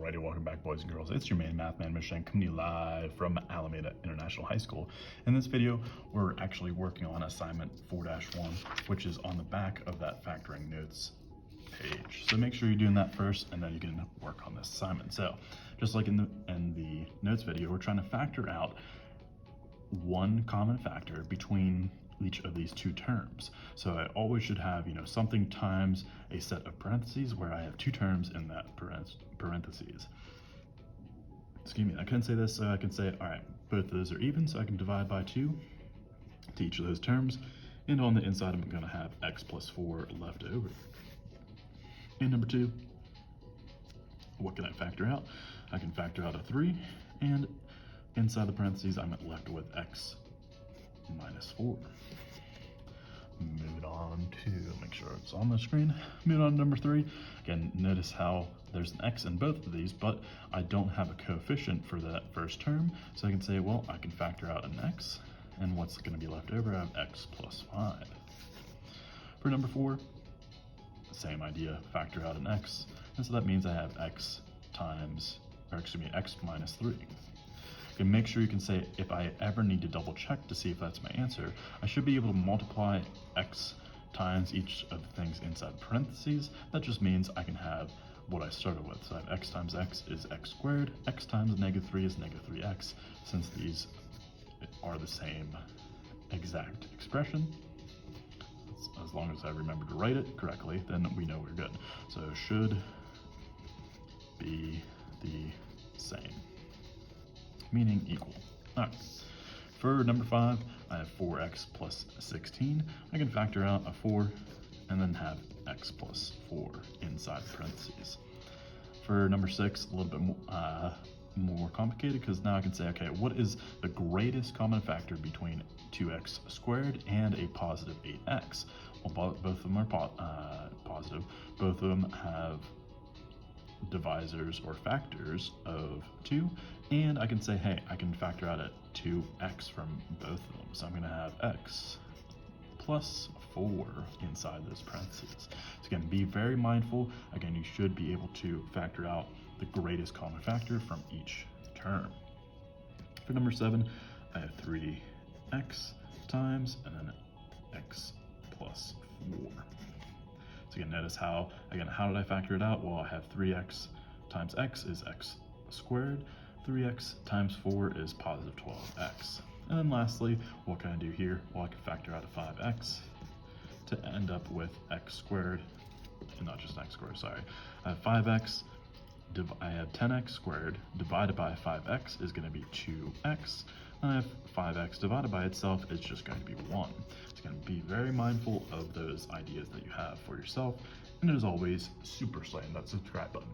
Alrighty, welcome back, boys and girls. It's your main math man, Michigan, coming to you live from Alameda International High School. In this video, we're actually working on assignment 4-1, which is on the back of that factoring notes page. So make sure you're doing that first, and then you can work on this assignment. So, just like in the notes video, we're trying to factor out one common factor between each of these two terms. So I always should have, something times a set of parentheses where I have two terms in that parentheses. Excuse me, I couldn't say this, so I can say, all right, both of those are even, so I can divide by 2 to each of those terms. And on the inside, I'm gonna have x plus 4 left over. And number 2, what can I factor out? I can factor out a 3, and inside the parentheses, I'm left with x minus 4. Moving on to, make sure it's on the screen. Moving on to number 3. Again, notice how there's an x in both of these, but I don't have a coefficient for that first term. So I can say, well, I can factor out an x, and what's going to be left over? I have x plus 5. For number 4, same idea, factor out an x, and so that means I have x minus 3. And make sure you can say, if I ever need to double check to see if that's my answer, I should be able to multiply x times each of the things inside parentheses. That just means I can have what I started with. So I have x times x is x squared, x times -3 is -3x, since these are the same exact expression. As long as I remember to write it correctly, then we know we're good. So should be the same, meaning equal. All right. For number 5, I have 4x plus 16. I can factor out a 4 and then have x plus 4 inside parentheses. For number 6, a little bit more complicated, because now I can say, okay, what is the greatest common factor between 2x squared and a positive 8x? Well, both of them are positive. Both of them have divisors or factors of 2, and I can say, hey, I can factor out a 2x from both of them. So I'm going to have x plus 4 inside those parentheses. So again, be very mindful. Again, you should be able to factor out the greatest common factor from each term. For number 7, I have 3x times and then x plus 4. So again, notice how did I factor it out? Well, I have 3x times x is x squared. 3x times 4 is positive 12x. And then lastly, what can I do here? Well, I can factor out a 5x to end up with x squared, and not just x squared, sorry. I have 5x, I have 10x squared divided by 5x is going to be 2x. And I have 5x divided by itself is just going to be 1. So again, be very mindful of those ideas that you have for yourself. And as always, super slam that subscribe button.